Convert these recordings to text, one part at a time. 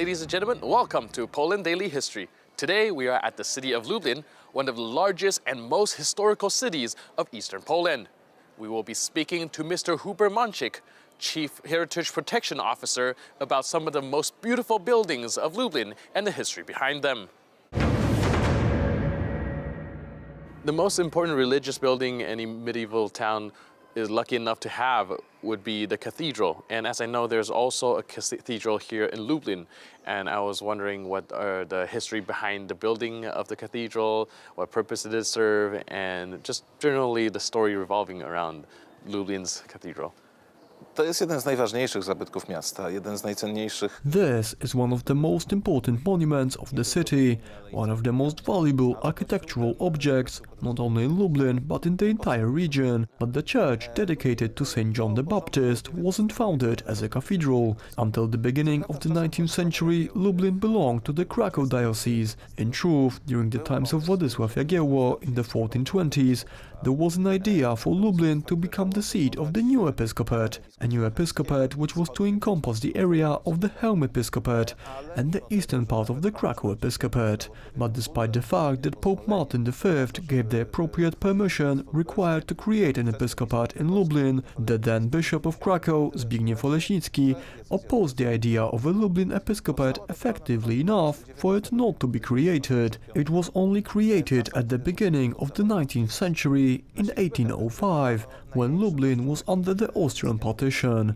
ladies and gentlemen, welcome to Poland Daily History. Today we are at the city of Lublin, one of the largest and most historical cities of eastern Poland. We will be speaking to Mr. Hubert Mącik, Chief Heritage Protection Officer, about some of the most beautiful buildings of Lublin and the history behind them. The most important religious building any medieval town is lucky enough to have would be the cathedral. And as I know, there's also a cathedral here in Lublin. And I was wondering what are the history behind the building of the cathedral, what purpose did it serve, and just generally the story revolving around Lublin's cathedral. To jest jeden z najważniejszych zabytków miasta, jeden z najcenniejszych. This is one of the most important monuments of the city, one of the most valuable architectural objects, not only in Lublin but in the entire region. But the church dedicated to Saint John the Baptist wasn't founded as a cathedral. Until the beginning of the 19th century, Lublin belonged to the Krakow diocese. In truth, during the times of Władysław Jagiełło in the 1420s, there was an idea for Lublin to become the seat of the new episcopate, a new episcopate which was to encompass the area of the Chełm episcopate and the eastern part of the Krakow episcopate. But despite the fact that Pope Martin V gave the appropriate permission required to create an episcopate in Lublin, the then Bishop of Krakow, Zbigniew Oleśnicki, opposed the idea of a Lublin episcopate effectively enough for it not to be created. It was only created at the beginning of the 19th century, in 1805, when Lublin was under the Austrian partition.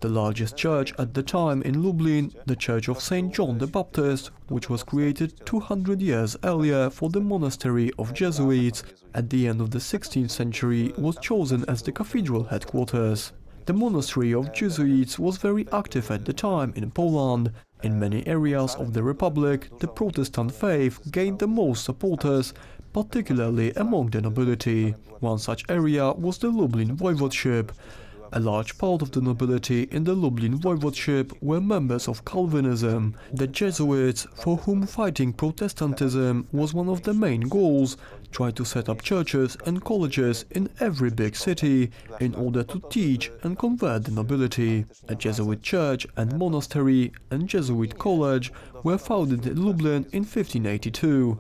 The largest church at the time in Lublin, the Church of Saint John the Baptist, which was created 200 years earlier for the monastery of Jesuits, at the end of the 16th century was chosen as the cathedral headquarters. The monastery of Jesuits was very active at the time in Poland. In many areas of the Republic, the Protestant faith gained the most supporters, particularly among the nobility. One such area was the Lublin Voivodeship. A large part of the nobility in the Lublin Voivodeship were members of Calvinism. The Jesuits, for whom fighting Protestantism was one of the main goals, tried to set up churches and colleges in every big city in order to teach and convert the nobility. A Jesuit church and monastery and Jesuit college were founded in Lublin in 1582.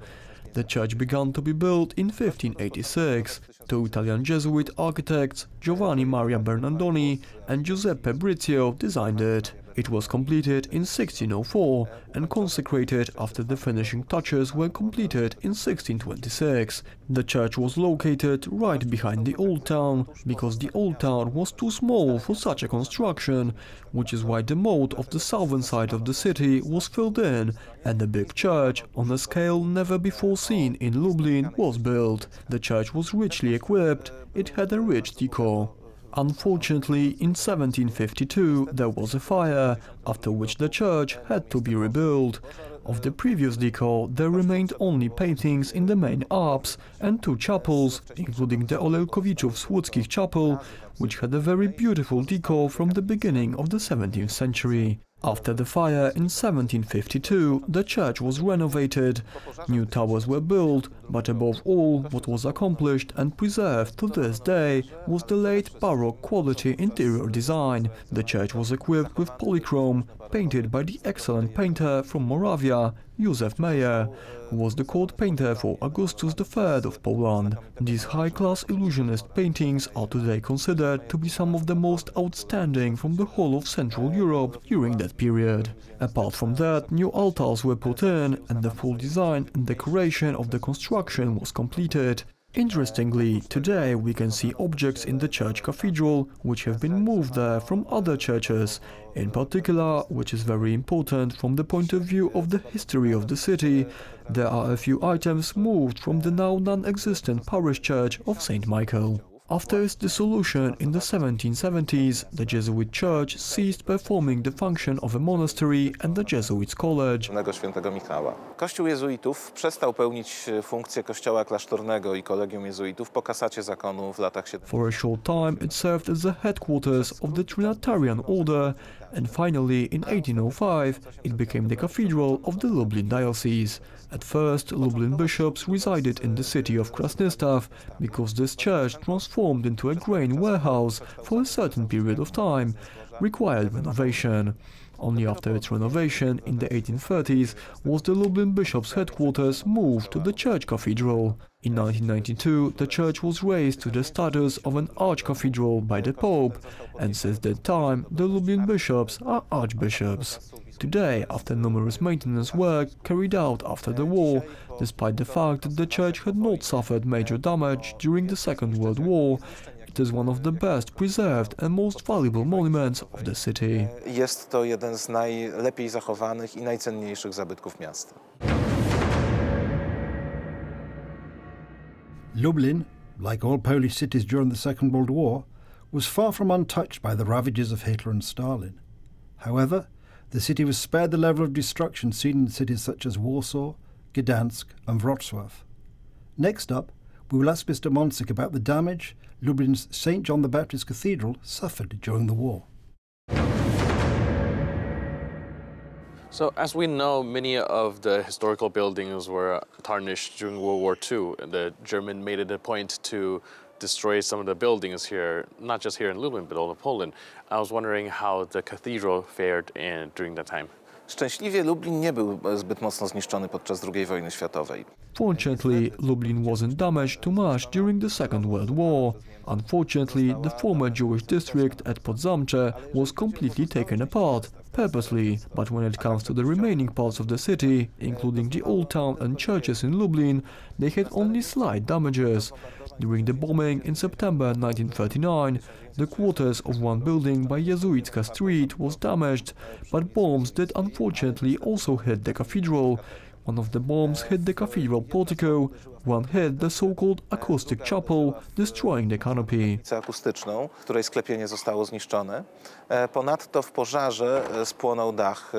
The church began to be built in 1586. Two Italian Jesuit architects, Giovanni Maria Bernardoni and Giuseppe Brizio, designed it. It was completed in 1604 and consecrated after the finishing touches were completed in 1626. The church was located right behind the Old Town, because the Old Town was too small for such a construction, which is why the moat of the southern side of the city was filled in, and a big church, on a scale never before seen in Lublin, was built. The church was richly equipped, it had a rich decor. Unfortunately, in 1752 there was a fire, after which the church had to be rebuilt. Of the previous decor there remained only paintings in the main apse and two chapels, including the Olejkowiczów-Słuckich chapel, which had a very beautiful decor from the beginning of the 17th century. After the fire in 1752, the church was renovated. New towers were built, but above all, what was accomplished and preserved to this day was the late Baroque quality interior design. The church was equipped with polychrome, painted by the excellent painter from Moravia, Józef Meyer, who was the court painter for Augustus III of Poland. These high-class illusionist paintings are today considered to be some of the most outstanding from the whole of Central Europe during that period. Apart from that, new altars were put in, and the full design and decoration of the construction was completed. Interestingly, today we can see objects in the church cathedral which have been moved there from other churches. In particular, which is very important from the point of view of the history of the city, there are a few items moved from the now non-existent parish church of St. Michael. After its dissolution in the 1770s, the Jesuit church ceased performing the function of a monastery and the Jesuits college. Świętego Michała. Kościół jezuitów przestał pełnić funkcję kościoła klasztornego i kolegium jezuitów po kasacie zakonu w latach 70. For a short time it served as the headquarters of the Trinitarian order, and finally in 1805 it became the cathedral of the Lublin diocese. At first, Lublin bishops resided in the city of Krasnystaw, because this church, transformed into a grain warehouse for a certain period of time, required renovation. Only after its renovation in the 1830s was the Lublin bishop's headquarters moved to the church cathedral. In 1992, the church was raised to the status of an archcathedral by the Pope, and since that time, the Lublin bishops are archbishops. Today, after numerous maintenance work carried out after the war, despite the fact that the church had not suffered major damage during the Second World War, it is one of the best preserved and most valuable monuments of the city. Jest to jeden z najlepiej zachowanych i najcenniejszych zabytków miasta. Lublin, like all Polish cities during the Second World War, was far from untouched by the ravages of Hitler and Stalin. However, the city was spared the level of destruction seen in cities such as Warsaw, Gdansk and Wrocław. Next up, we will ask Mr. Mącik about the damage Lublin's St. John the Baptist Cathedral suffered during the war. So, as we know, many of the historical buildings were tarnished during World War II. The German made it a point to destroy some of the buildings here, not just here in Lublin, but all of Poland. I was wondering how the cathedral fared during that time. Szczęśliwie Lublin nie był zbyt mocno zniszczony podczas II wojny światowej. Fortunately, Lublin wasn't damaged too much during the Second World War. Unfortunately, the former Jewish district at Podzamcze was completely taken apart, purposely, but when it comes to the remaining parts of the city, including the old town and churches in Lublin, they had only slight damages. During the bombing in September 1939, the quarters of one building by Jesuits Street was damaged, but bombs did unfortunately also hit the cathedral. One of the bombs hit the cathedral portico, one hit the so-called acoustic chapel, destroying the canopy. Akustyczną, której sklepienie zostało zniszczone. Ponadto w pożarze spłonął dach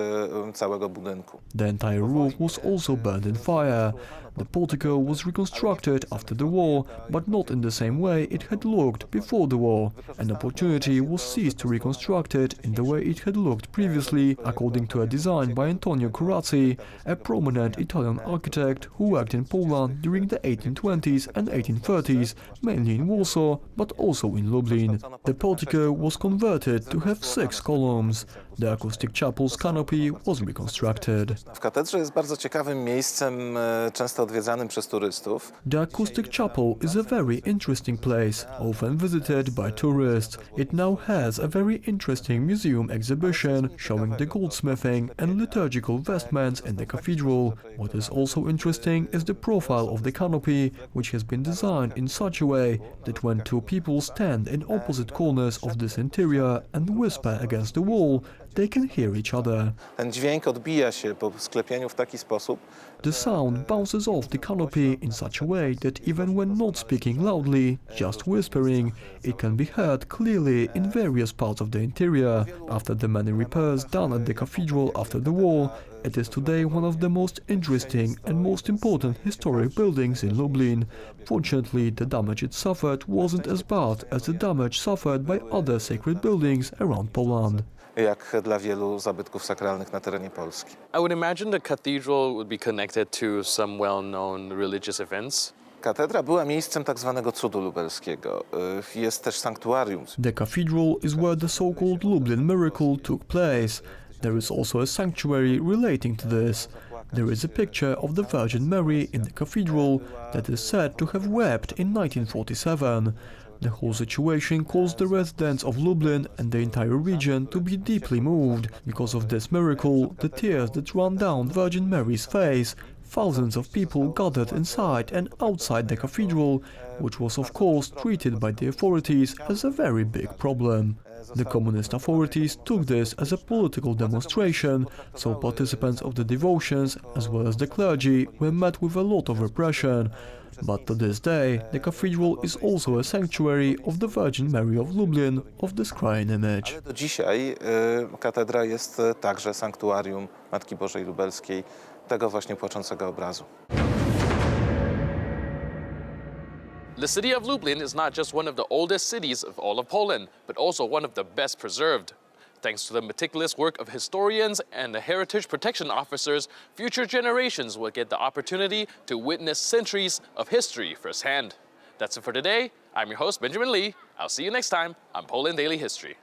całego budynku. The entire roof was also burned in fire. The portico was reconstructed after the war, but not in the same way it had looked before the war. An opportunity was seized to reconstruct it in the way it had looked previously, according to a design by Antonio Corazzi, a prominent Italian architect who worked in Poland during the 1820s and 1830s, mainly in Warsaw, but also in Lublin. The portico was converted to have 6 columns. The acoustic chapel's canopy was reconstructed. W katedrze jest bardzo ciekawym miejscem, często odwiedzanym przez turystów. The acoustic chapel is a very interesting place, often visited by tourists. It now has a very interesting museum exhibition showing the goldsmithing and liturgical vestments in the cathedral. What is also interesting is the profile of the canopy, which has been designed in such a way that when two people stand in opposite corners of this interior and whisper against the wall, they can hear each other. Ten dźwięk odbija się po sklepieniu w taki sposób. The sound bounces off the canopy in such a way that even when not speaking loudly, just whispering, it can be heard clearly in various parts of the interior. After the many repairs done at the cathedral after the war, it is today one of the most interesting and most important historic buildings in Lublin. Fortunately, the damage it suffered wasn't as bad as the damage suffered by other sacred buildings around Poland. Jak dla wielu zabytków sakralnych na terenie Polski. I would imagine the cathedral would be connected to some well-known religious events. Katedra była miejscem tak zwanego cudu lubelskiego. Jest też sanktuarium. The cathedral is where the so-called Lublin miracle took place. There is also a sanctuary relating to this. There is a picture of the Virgin Mary in the cathedral that is said to have wept in 1947. The whole situation caused the residents of Lublin and the entire region to be deeply moved. Because of this miracle, the tears that ran down Virgin Mary's face, thousands of people gathered inside and outside the cathedral, which was of course treated by the authorities as a very big problem. The communist authorities took this as a political demonstration, so participants of the devotions, as well as the clergy, were met with a lot of repression. But to this day, the cathedral is also a sanctuary of the Virgin Mary of Lublin of this crying image. Ale do dzisiaj katedra jest także sanktuarium Matki Bożej Lubelskiej, tego właśnie płaczącego obrazu. The city of Lublin is not just one of the oldest cities of all of Poland, but also one of the best preserved. Thanks to the meticulous work of historians and the heritage protection officers, future generations will get the opportunity to witness centuries of history firsthand. That's it for today. I'm your host, Benjamin Lee. I'll see you next time on Poland Daily History.